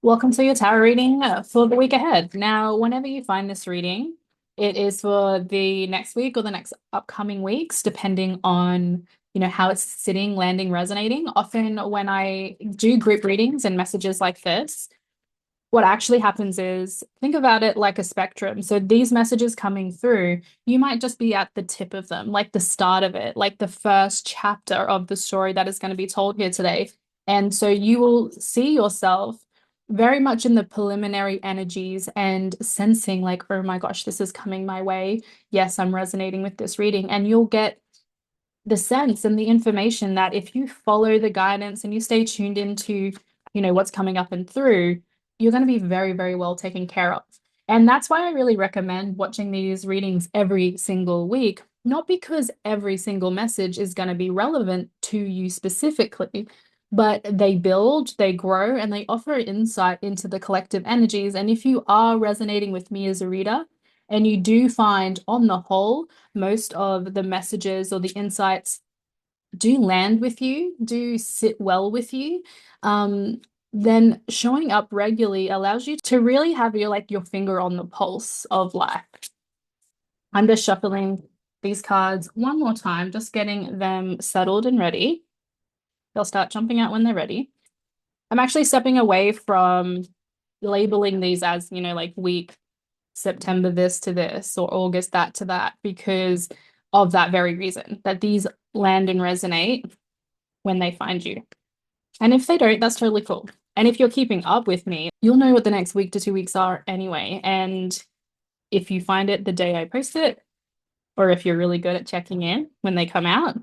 Welcome to your tarot reading for the week ahead. Now, whenever you find this reading, it is for the next week or the next upcoming weeks, depending on, how it's sitting, landing, resonating. Often when I do group readings and messages like this, what actually happens is think about it like a spectrum. So these messages coming through, you might just be at the tip of them, like the start of it, like the first chapter of the story that is going to be told here today. And so you will see yourself very much in the preliminary energies and sensing like, oh my gosh, this is coming my way. Yes, I'm resonating with this reading. And you'll get the sense and the information that if you follow the guidance and you stay tuned into, what's coming up and through, you're going to be very, very well taken care of. And that's why I really recommend watching these readings every single week, not because every single message is going to be relevant to you specifically, but they build, they grow, and they offer insight into the collective energies. And if you are resonating with me as a reader, and you do find on the whole, most of the messages or the insights do land with you, do sit well with you, then showing up regularly allows you to really have your finger on the pulse of life. I'm just shuffling these cards one more time, just getting them settled and ready. They'll start jumping out when they're ready. I'm actually stepping away from labeling these as, like week September this to this or August that to that because of that very reason that these land and resonate when they find you. And if they don't, that's totally cool. And if you're keeping up with me, you'll know what the next week to 2 weeks are anyway. And if you find it the day I post it, or if you're really good at checking in when they come out,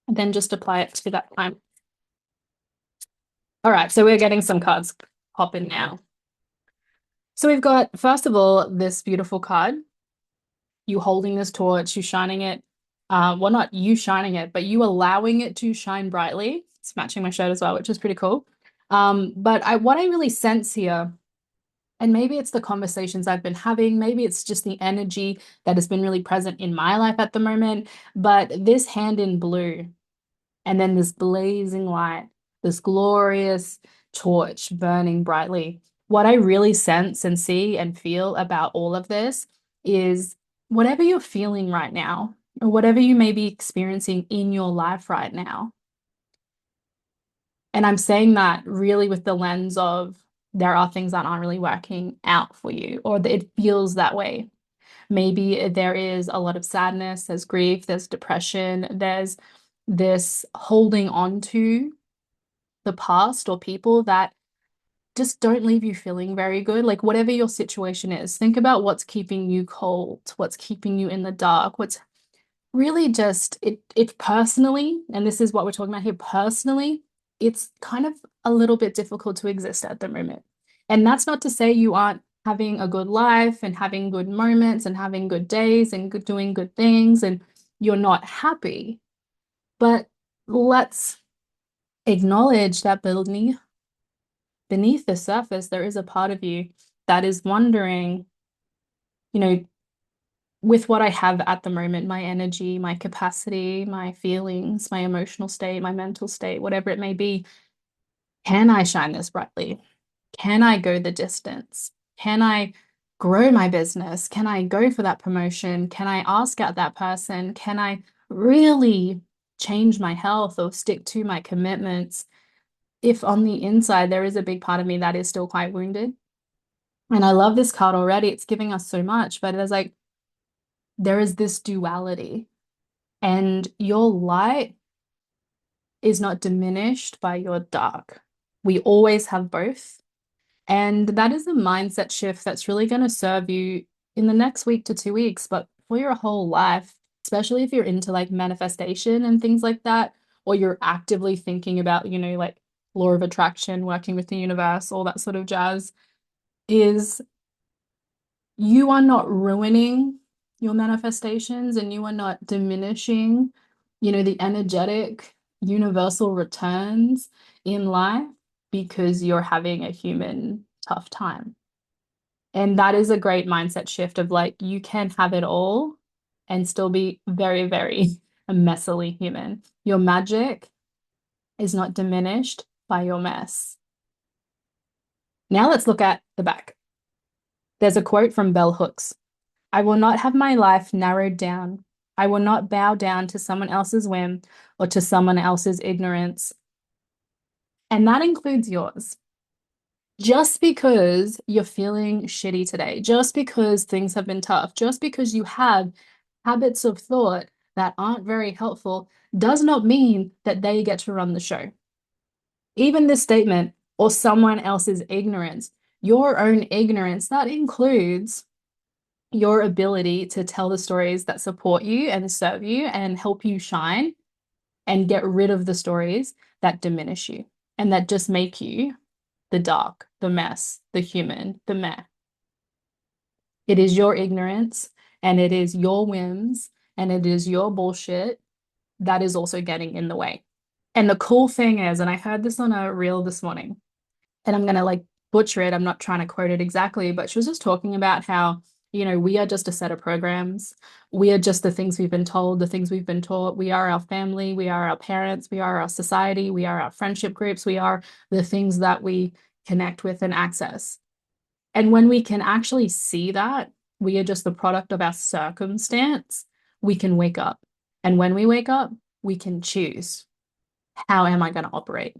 then just apply it to that time. All right, so we're getting some cards popping now. So we've got, first of all, this beautiful card. You holding this torch, you shining it. Well, not you shining it, but you allowing it to shine brightly. It's matching my shirt as well, which is pretty cool. But what I really sense here, and maybe it's the conversations I've been having, maybe it's just the energy that has been really present in my life at the moment, but this hand in blue, and then this blazing light, this glorious torch burning brightly. What I really sense and see and feel about all of this is whatever you're feeling right now, or whatever you may be experiencing in your life right now. And I'm saying that really with the lens of there are things that aren't really working out for you, or that it feels that way. Maybe there is a lot of sadness, there's grief, there's depression, there's this holding on to the past or people that just don't leave you feeling very good. Like whatever your situation is, think about what's keeping you cold, what's keeping you in the dark, what's really just it personally, and this is what we're talking about here, personally, it's kind of a little bit difficult to exist at the moment. And that's not to say you aren't having a good life and having good moments and having good days and doing good things and you're not happy. But let's acknowledge that beneath the surface, there is a part of you that is wondering, you know, with what I have at the moment, my energy, my capacity, my feelings, my emotional state, my mental state, whatever it may be, can I shine this brightly? Can I go the distance? Can I grow my business? Can I go for that promotion? Can I ask out that person? Can I really change my health or stick to my commitments? If on the inside there is a big part of me that is still quite wounded. And I love this card already. It's giving us so much, but there's like, there is this duality, and your light is not diminished by your dark. We always have both. And that is a mindset shift that's really going to serve you in the next week to 2 weeks, but for your whole life, especially if you're into like manifestation and things like that, or you're actively thinking about, like law of attraction, working with the universe, all that sort of jazz, is you are not ruining your manifestations and you are not diminishing, the energetic universal returns in life because you're having a human tough time. And that is a great mindset shift of like, you can have it all and still be very, very messily human. Your magic is not diminished by your mess. Now let's look at the back. There's a quote from Bell Hooks. I will not have my life narrowed down. I will not bow down to someone else's whim or to someone else's ignorance. And that includes yours. Just because you're feeling shitty today, just because things have been tough, just because you have habits of thought that aren't very helpful, does not mean that they get to run the show. Even this statement, or someone else's ignorance, your own ignorance, that includes your ability to tell the stories that support you and serve you and help you shine and get rid of the stories that diminish you and that just make you the dark, the mess, the human, the meh. It is your ignorance and it is your whims and it is your bullshit that is also getting in the way. And the cool thing is, and I heard this on a reel this morning, and I'm gonna like butcher it. I'm not trying to quote it exactly, but she was just talking about how, we are just a set of programs. We are just the things we've been told, the things we've been taught. We are our family, we are our parents, we are our society, we are our friendship groups, we are the things that we connect with and access. And when we can actually see that we are just the product of our circumstance, we can wake up. And when we wake up, we can choose, how am I going to operate?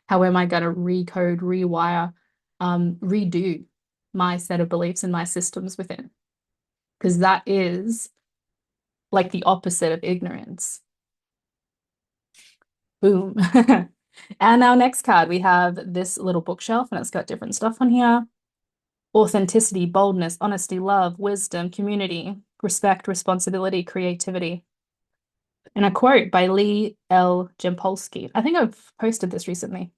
How am I going to recode, rewire, redo my set of beliefs and my systems within? Because that is like the opposite of ignorance. Boom. And our next card, we have this little bookshelf and it's got different stuff on here. Authenticity, boldness, honesty, love, wisdom, community, respect, responsibility, creativity. And a quote by Lee L. Jampolsky. I think I've posted this recently.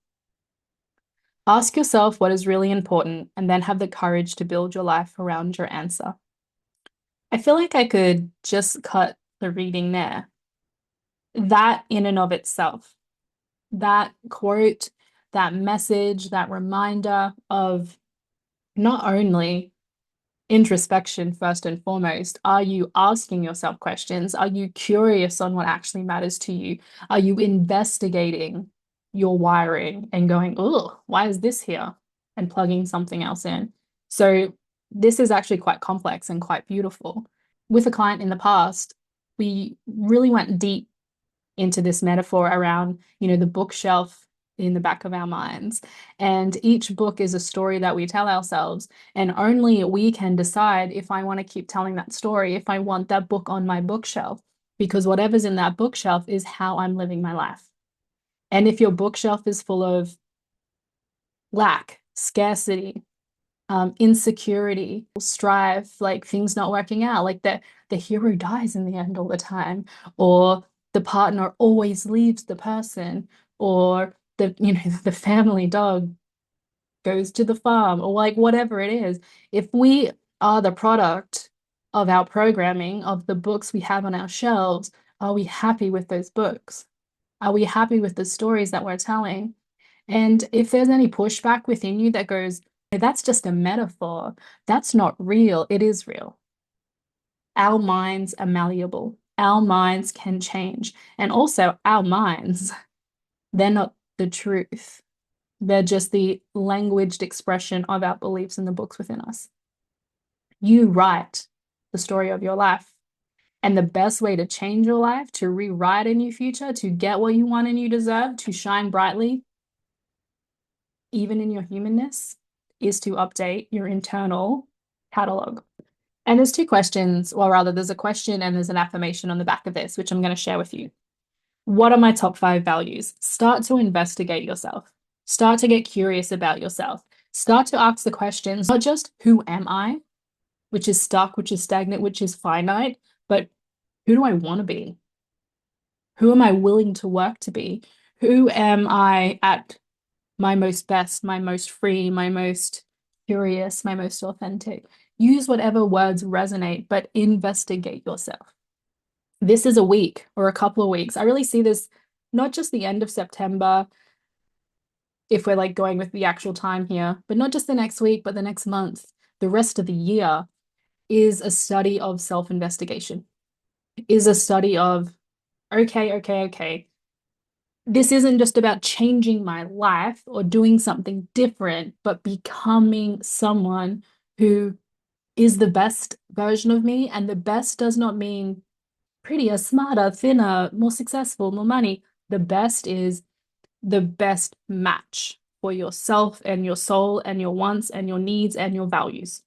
Ask yourself what is really important and then have the courage to build your life around your answer. I feel like I could just cut the reading there. That in and of itself, that quote, that message, that reminder of not only introspection first and foremost. Are you asking yourself questions? Are you curious on what actually matters to you? Are you investigating your wiring and going, oh, why is this here? And plugging something else in. So this is actually quite complex and quite beautiful. With a client in the past, we really went deep into this metaphor around, the bookshelf in the back of our minds. And each book is a story that we tell ourselves. And only we can decide if I want to keep telling that story, if I want that book on my bookshelf, because whatever's in that bookshelf is how I'm living my life. And if your bookshelf is full of lack, scarcity, insecurity, strife, like things not working out, like the hero dies in the end all the time, or the partner always leaves the person, or the family dog goes to the farm, or like whatever it is. If we are the product of our programming, of the books we have on our shelves, are we happy with those books? Are we happy with the stories that we're telling? And if there's any pushback within you that goes, that's just a metaphor, that's not real, it is real. Our minds are malleable. Our minds can change. And also, our minds, they're not the truth. They're just the languaged expression of our beliefs in the books within us. You write the story of your life. And the best way to change your life, to rewrite a new future, to get what you want and you deserve, to shine brightly, even in your humanness, is to update your internal catalog. And there's two questions, well, rather, there's a question and there's an affirmation on the back of this, which I'm going to share with you. What are my top 5 values? Start to investigate yourself. Start to get curious about yourself. Start to ask the questions, not just who am I, which is stuck, which is stagnant, which is finite, but who do I want to be? Who am I willing to work to be? Who am I at my most best, my most free, my most curious, my most authentic? Use whatever words resonate, but investigate yourself. This is a week or a couple of weeks. I really see this not just the end of September, if we're like going with the actual time here, but not just the next week, but the next month, the rest of the year is a study of self-investigation, is a study of, okay. This isn't just about changing my life or doing something different, but becoming someone who is the best version of me. And the best does not mean prettier, smarter, thinner, more successful, more money. The best is the best match for yourself and your soul and your wants and your needs and your values.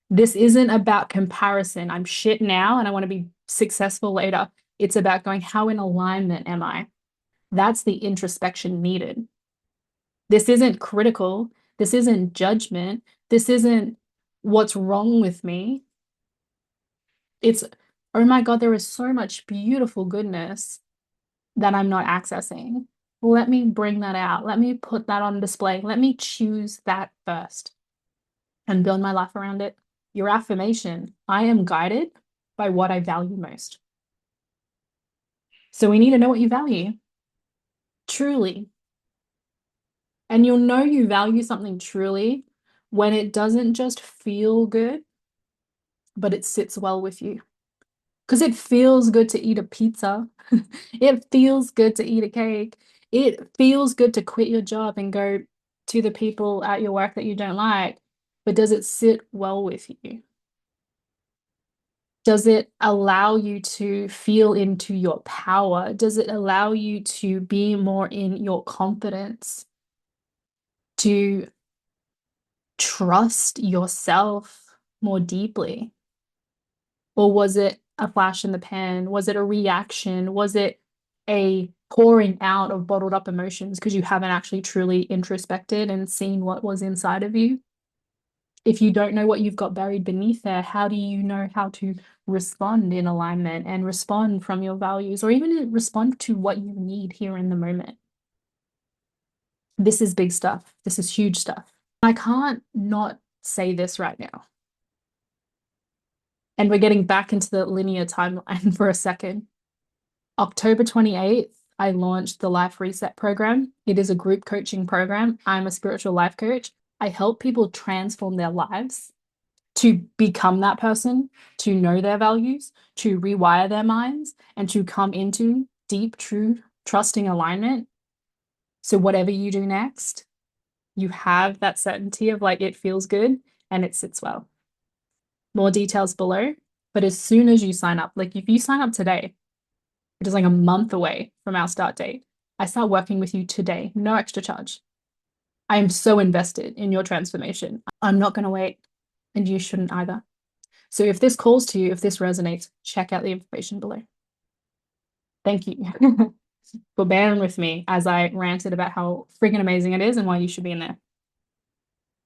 This isn't about comparison. I'm shit now and I want to be successful later. It's about going, how in alignment am I? That's the introspection needed. This isn't critical. This isn't judgment. This isn't what's wrong with me. It's, oh my God, there is so much beautiful goodness that I'm not accessing. Let me bring that out. Let me put that on display. Let me choose that first and build my life around it. Your affirmation, I am guided by what I value most. So we need to know what you value, truly. And you'll know you value something truly when it doesn't just feel good, but it sits well with you. Because it feels good to eat a pizza. It feels good to eat a cake. It feels good to quit your job and go to the people at your work that you don't like. But does it sit well with you? Does it allow you to feel into your power? Does it allow you to be more in your confidence, to trust yourself more deeply? Or was it a flash in the pan? Was it a reaction? Was it a pouring out of bottled up emotions because you haven't actually truly introspected and seen what was inside of you? If you don't know what you've got buried beneath there, how do you know how to respond in alignment and respond from your values or even respond to what you need here in the moment? This is big stuff. This is huge stuff. I can't not say this right now. And we're getting back into the linear timeline for a second. October 28th, I launched the Life Reset program. It is a group coaching program. I'm a spiritual life coach. I help people transform their lives to become that person, to know their values, to rewire their minds, and to come into deep, true, trusting alignment. So, whatever you do next, you have that certainty of like it feels good and it sits well. More details below. But as soon as you sign up, like if you sign up today, it is like a month away from our start date. I start working with you today, no extra charge. I am so invested in your transformation. I'm not going to wait, and you shouldn't either. So if this calls to you, if this resonates, check out the information below. Thank you for bearing with me as I ranted about how freaking amazing it is and why you should be in there.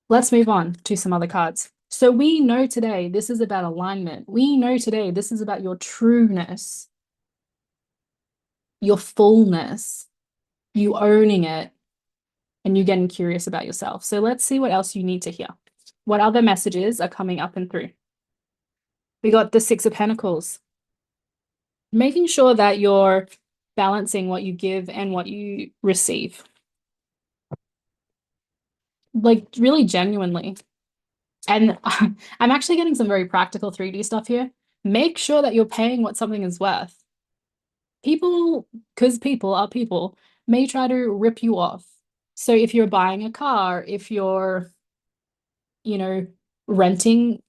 Let's move on to some other cards. So we know today this is about alignment. We know today this is about your trueness, your fullness, you owning it, and you getting curious about yourself. So let's see what else you need to hear. What other messages are coming up and through? We got the Six of Pentacles. Making sure that you're balancing what you give and what you receive. Like really genuinely. And I'm actually getting some very practical 3D stuff here. Make sure that you're paying what something is worth. People, because people are people, may try to rip you off. So if you're buying a car, if you're, you know, renting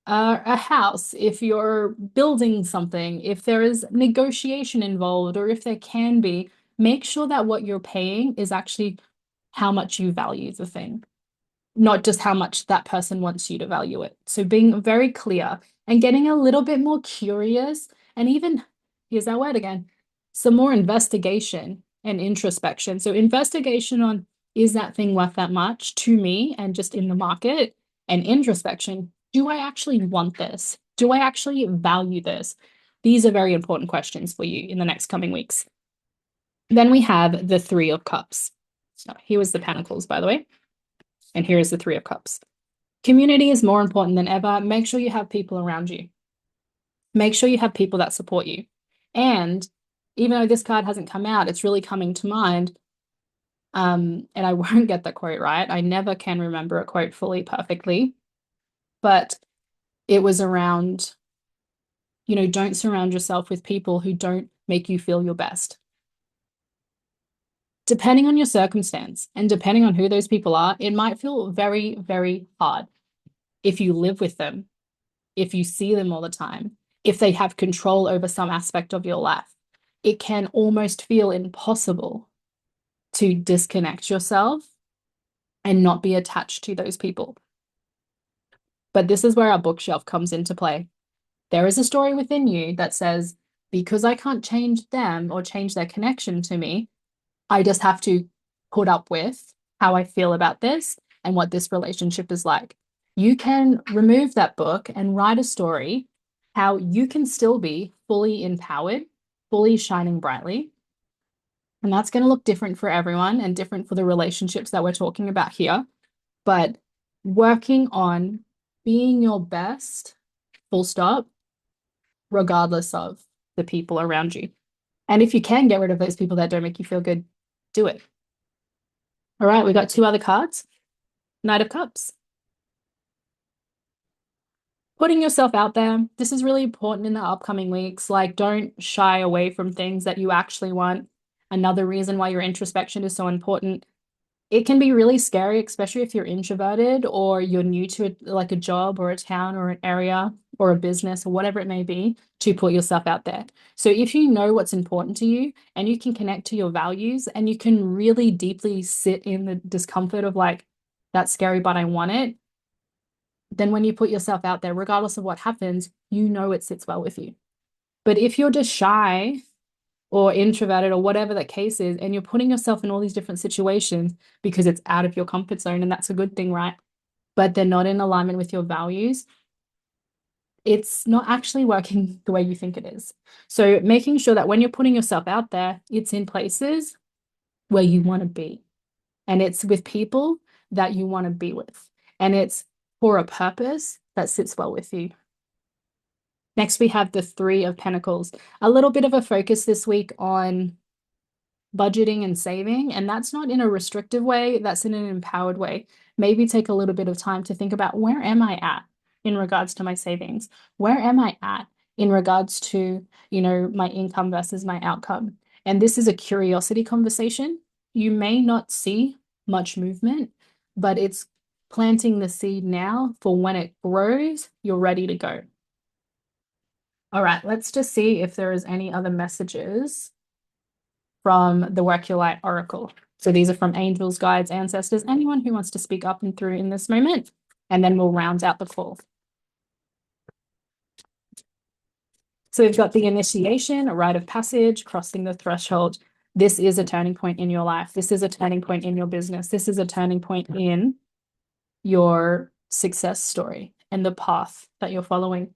a house, if you're building something, if there is negotiation involved, or if there can be, make sure that what you're paying is actually how much you value the thing, not just how much that person wants you to value it. So being very clear and getting a little bit more curious, and even, here's that word again, some more investigation and introspection. So investigation on, is that thing worth that much to me and just in the market? And introspection, do I actually want this? Do I actually value this? These are very important questions for you in the next coming weeks. Then we have the Three of Cups. So here was the Pentacles, by the way. And here is the Three of Cups. Community is more important than ever. Make sure you have people around you. Make sure you have people that support you. And even though this card hasn't come out, it's really coming to mind. And I won't get the quote right. I never can remember a quote fully perfectly. But it was around, don't surround yourself with people who don't make you feel your best. Depending on your circumstance and depending on who those people are, it might feel very, very hard if you live with them, if you see them all the time, if they have control over some aspect of your life. It can almost feel impossible to disconnect yourself and not be attached to those people. But this is where our bookshelf comes into play. There is a story within you that says, because I can't change them or change their connection to me, I just have to put up with how I feel about this and what this relationship is like. You can remove that book and write a story how you can still be fully empowered, fully shining brightly. And that's going to look different for everyone and different for the relationships that we're talking about here. But working on being your best, full stop, regardless of the people around you. And if you can get rid of those people that don't make you feel good, do it. All right, we got two other cards. Knight of Cups. Putting yourself out there. This is really important in the upcoming weeks. Like, don't shy away from things that you actually want. Another reason why your introspection is so important. It can be really scary, especially if you're introverted or you're new to like a job or a town or an area or a business or whatever it may be, to put yourself out there. So if you know what's important to you and you can connect to your values and you can really deeply sit in the discomfort of like, that's scary, but I want it, then when you put yourself out there, regardless of what happens, you know it sits well with you. But if you're just shy or introverted or whatever that case is, and you're putting yourself in all these different situations because it's out of your comfort zone, and that's a good thing, right? But they're not in alignment with your values, it's not actually working the way you think it is. So making sure that when you're putting yourself out there, it's in places where you want to be. And it's with people that you want to be with. And it's for a purpose that sits well with you. Next, we have the Three of Pentacles. A little bit of a focus this week on budgeting and saving, and that's not in a restrictive way, that's in an empowered way. Maybe take a little bit of time to think about, where am I at in regards to my savings? Where am I at in regards to, my income versus my outcome? And this is a curiosity conversation. You may not see much movement, but it's planting the seed now for when it grows, you're ready to go. All right, let's just see if there is any other messages from the Work Your Light Oracle. So these are from angels, guides, ancestors, anyone who wants to speak up and through in this moment, and then we'll round out the call. So we've got the initiation, a rite of passage, crossing the threshold. This is a turning point in your life. This is a turning point in your business. This is a turning point in your success story and the path that you're following.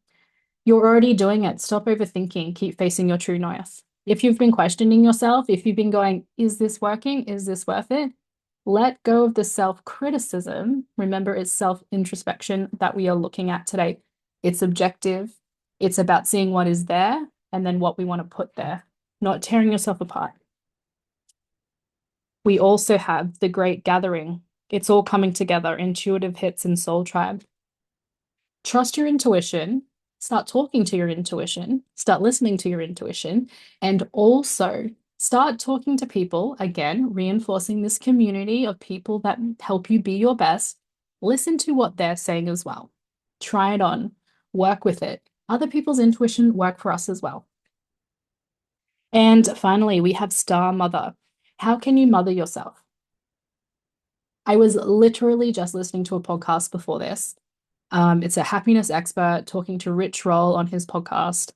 You're already doing it. Stop overthinking. Keep facing your true north. If you've been questioning yourself, if you've been going, is this working? Is this worth it? Let go of the self-criticism. Remember, it's self-introspection that we are looking at today. It's objective. It's about seeing what is there and then what we want to put there, not tearing yourself apart. We also have the Great Gathering. It's all coming together, intuitive hits and soul tribe. Trust your intuition. Start talking to your intuition, start listening to your intuition, and also start talking to people, again, reinforcing this community of people that help you be your best. Listen to what they're saying as well. Try it on, work with it. Other people's intuition work for us as well. And finally, we have Star Mother. How can you mother yourself? I was literally just listening to a podcast before this. It's a happiness expert talking to Rich Roll on his podcast.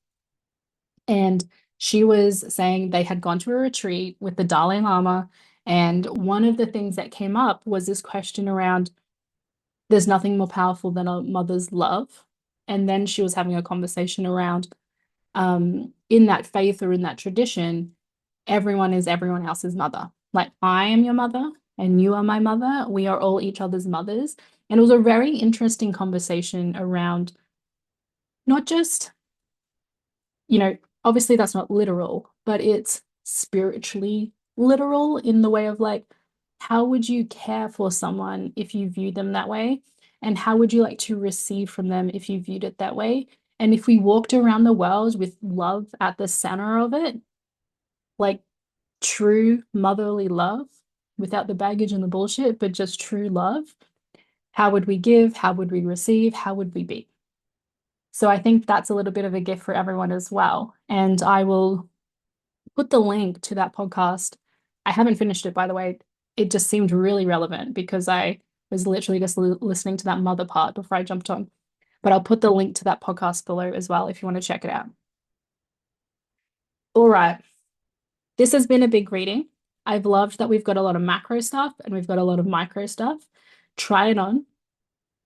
And she was saying they had gone to a retreat with the Dalai Lama. And one of the things that came up was this question around, there's nothing more powerful than a mother's love. And then she was having a conversation around, in that faith or in that tradition, everyone is everyone else's mother. Like, I am your mother and you are my mother. We are all each other's mothers. And it was a very interesting conversation around not just, obviously that's not literal, but it's spiritually literal in the way of like, how would you care for someone if you viewed them that way? And how would you like to receive from them if you viewed it that way? And if we walked around the world with love at the center of it, like, true motherly love without the baggage and the bullshit, but just true love, how would we give? How would we receive? How would we be? So I think that's a little bit of a gift for everyone as well. And I will put the link to that podcast. I haven't finished it, by the way. It just seemed really relevant because I was literally just listening to that mother part before I jumped on. But I'll put the link to that podcast below as well if you want to check it out. All right. This has been a big reading. I've loved that we've got a lot of macro stuff and we've got a lot of micro stuff. Try it on,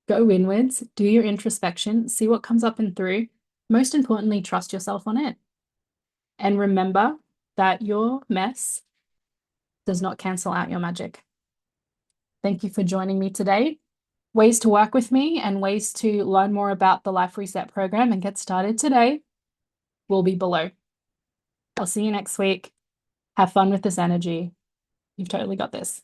go inwards, do your introspection, see what comes up and through. Most importantly, trust yourself on it. And remember that your mess does not cancel out your magic. Thank you for joining me today. Ways to work with me and ways to learn more about the Life Reset program and get started today will be below. I'll see you next week. Have fun with this energy. You've totally got this.